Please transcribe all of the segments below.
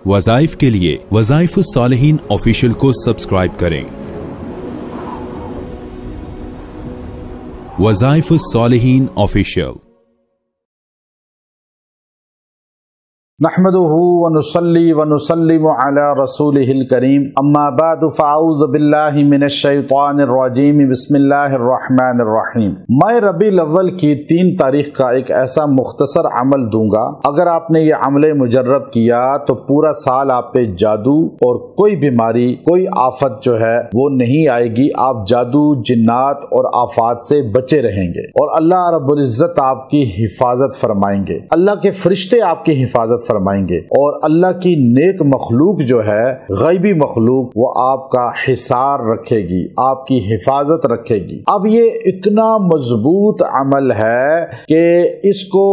वज़ाइफ के लिए वज़ाइफुस सालिहीन ऑफिशियल को सब्सक्राइब करें। वज़ाइफुस सालिहीन ऑफिशियल। नहमदुहु व नुसल्ली व नुसल्लिमु अला रसूलिहिल करीम, अम्मा बाद फ़अऊज़ु बिल्लाहि मिनश शैतानिर रजीम, बिस्मिल्लाहिर रहमानिर रहीम। मैं रबीउल अव्वल की 3 तारीख का एक ऐसा मुख्तसर अमल दूंगा, अगर आपने ये अमल मुजर्रब किया तो पूरा साल आप पे जादू और कोई बीमारी, कोई आफत जो है वो नहीं आएगी। आप जादू, जिन्नात और आफात से बचे रहेंगे और अल्लाह रब्बुल इज्जत आपकी हिफाजत फरमाएंगे, अल्लाह के फरिश्ते आपकी हिफाजत फरमाएंगे और अल्लाह की नेक मखलूक जो है, गैबी मखलूक, वो आपका हिसार रखेगी, आपकी हिफाजत रखेगी। अब ये इतना मजबूत अमल है कि इसको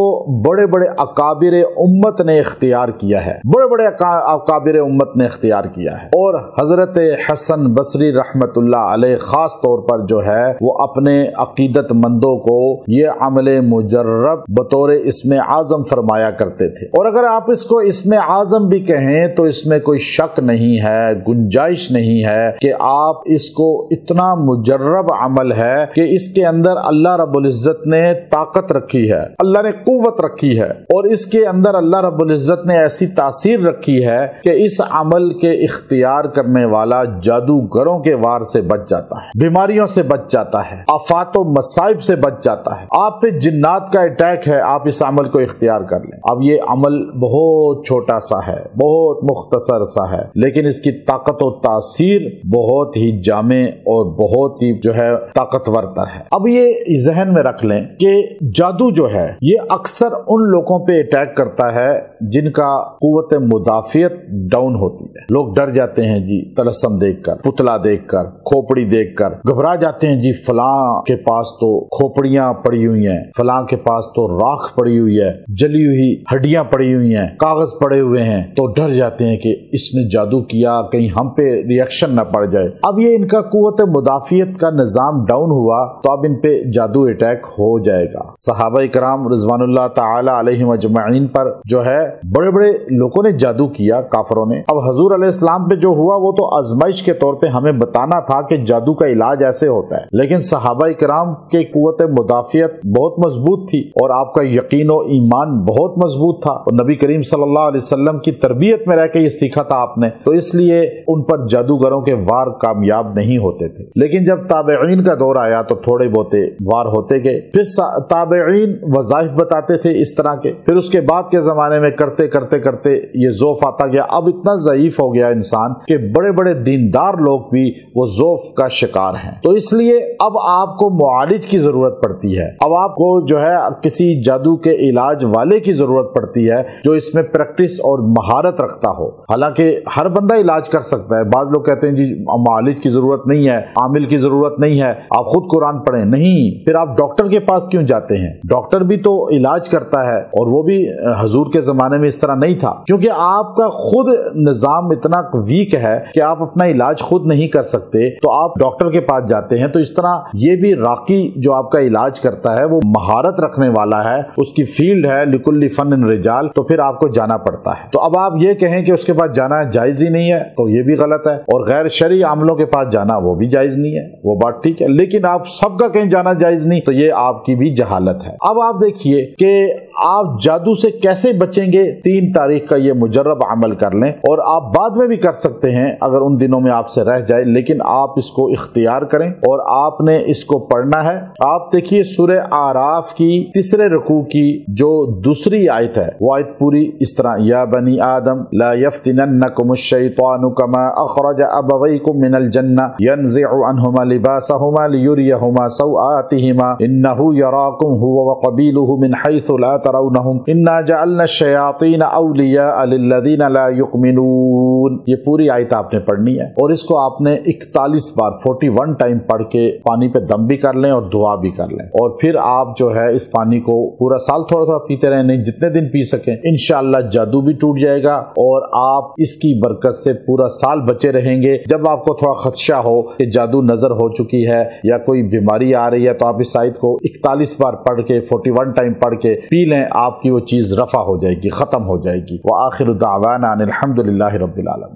बड़े बड़े अकाबिर उम्मत ने इख्तियार किया है, बड़े बड़े अकाबिर उम्मत ने इख्तियार किया है। और हजरत हसन बसरी रहमतुल्लाह अलैह खास तौर पर जो है वो अपने अकीदतमंदों को ये अमल मुजर्रब बतौर इस्मे आज़म फरमाया करते थे। और अगर आप इसको इसमें आज़म भी कहें तो इसमें कोई शक नहीं है, गुंजाइश नहीं है कि आप इसको, इतना मुजर्रब अमल है कि इसके अंदर अल्लाह रब्बुल इज्जत ने ताकत रखी है, अल्लाह ने कुव्वत रखी है और इसके अंदर अल्लाह रब्बुल इज्जत ने ऐसी तासीर रखी है कि इस अमल के इख्तियार करने वाला जादूगरों के वार से बच जाता है, बीमारियों से बच जाता है, आफात व मसाइब से बच जाता है। आप पे जिन्नात का अटैक है, आप इस अमल को इख्तियार कर लें। अब ये अमल बहुत छोटा सा है, बहुत मुख्तसर सा है, लेकिन इसकी ताकत और तासीर बहुत ही जामे और बहुत ही जो है ताकतवर तर है। अब ये जहन में रख लें कि जादू जो है ये अक्सर उन लोगों पे अटैक करता है जिनका कुव्वत मुदाफियत डाउन होती है। लोग डर जाते हैं जी तलस्सम देखकर, पुतला देखकर, खोपड़ी देखकर घबरा जाते हैं जी, फलां के पास तो खोपड़ियां पड़ी हुई हैं, फलां के पास तो राख पड़ी हुई है, जली हुई हड्डियां पड़ी हुई हैं, कागज पड़े हुए हैं, तो डर जाते हैं कि इसने जादू किया, कहीं हम पे रिएक्शन न पड़ जाए। अब ये इनका कुव्वत मुदाफियत का निजाम डाउन हुआ तो अब इन पे जादू अटैक हो जाएगा। सहाबा इकराम रिज़वानुल्लाह ताला अलैहिम अजमईन पर जो है बड़े बड़े लोगों ने जादू किया, काफरों ने। अब हजूर अलैहिस्सलाम पे जो हुआ वो तो आजमाइश के तौर पे हमें बताना था कि जादू का इलाज ऐसे होता है, लेकिन सहाबा इकराम के कुव्वत मुदाफियत बहुत मजबूत थी और आपका यकीन और ईमान बहुत मजबूत था और नबी करीम सल्लल्लाहु अलैहि वसल्लम की तरबियत में रह के ये सीखा था आपने, तो इसलिए उन पर जादूगरों के वार कामयाब नहीं होते थे। लेकिन जब ताबईन का दौर आया तो थोड़े बहुते वार होते गए, फिर ताबईन वज़ाइफ बताते थे इस तरह के, फिर उसके बाद के जमाने में करते करते करते ये ज़ौफ आता गया। अब इतना ज़ईफ हो गया इंसान कि बड़े बड़े दीनदार लोग भी वो ज़ौफ का शिकार हैं। तो इसलिए अब आपको मुआलिज की जरूरत पड़ती है, अब आपको जो है किसी जादू के इलाज वाले की जरूरत पड़ती है जो इसमें प्रैक्टिस और महारत रखता हो। हालांकि हर बंदा इलाज कर सकता है। बाद लोग कहते हैं जी मुआलिज की जरूरत नहीं है, आमिल की जरूरत नहीं है, आप खुद कुरान पढ़ें। नहीं, फिर आप डॉक्टर के पास क्यों जाते हैं? डॉक्टर भी तो इलाज करता है और वो भी हुजूर के जमाने में इस तरह नहीं था, क्योंकि आपका खुद निजाम इतना वीक है कि आप अपना इलाज खुद नहीं कर सकते, तो आप डॉक्टर के पास जाते हैं। तो इस तरह ये भी राकी जो आपका इलाज करता है वो महारत रखने वाला है, उसकी फील्ड है, लिकुल्ली फन रिजाल, तो फिर आपको जाना पड़ता है। तो अब आप ये कहें कि उसके पास जाना जायज ही नहीं है तो ये भी गलत है, और गैर शरई आमलों के पास जाना वो भी जायज नहीं है, वो बात ठीक है। लेकिन आप सबका कहीं जाना जायज नहीं, तो ये आपकी भी जहालत है। अब आप देखिए कि आप जादू से कैसे बचेंगे। 3 तारीख का ये मुजर्रब अमल कर लें और आप बाद में भी कर सकते हैं अगर उन दिनों में आपसे रह जाए, लेकिन आप इसको इख्तियार करें और आपने इसको पढ़ना है। आप देखिए सूरह आराफ की 3रे रुकू की जो दूसरी आयत है, वो आयत पूरी इस तरह, या बनी आदम ला यफ्तिनन्नकुमुश शैतानु कमा अखरज अबवैकुम मिनल जन्नह यनज़िउ अन्हुमा लिबासहुमा लियुरियहुमा सौआतिहिमा इन्नहु यराकुम हुवा व क़बीलुहु मिन हैथु ला तराउनहुम इन्ना जअलना शयातीन औलिया लिल्लज़ीना ला युमिनून। ये पूरी आयत आपने पढ़नी है और इसको आपने 41 बार 41 टाइम पढ़ के पानी पे दम भी कर लें और दुआ भी कर लें, और फिर आप जो है इस पानी को पूरा साल थोड़ा थोड़ा पीते रहें, नहीं जितने दिन पी सकें। इंशाअल्लाह जादू भी टूट जाएगा और आप इसकी बरकत से पूरा साल बचे रहेंगे। जब आपको थोड़ा खदशा हो कि जादू नजर हो चुकी है या कोई बीमारी आ रही है, तो आप इस आयत को 41 बार पढ़ के 41 टाइम पढ़ के पी لیں آپ کی وہ چیز رفع ہو جائے گی، ختم ہو جائے گی۔ وآخر دعوانا ان الحمد للہ رب العالمین۔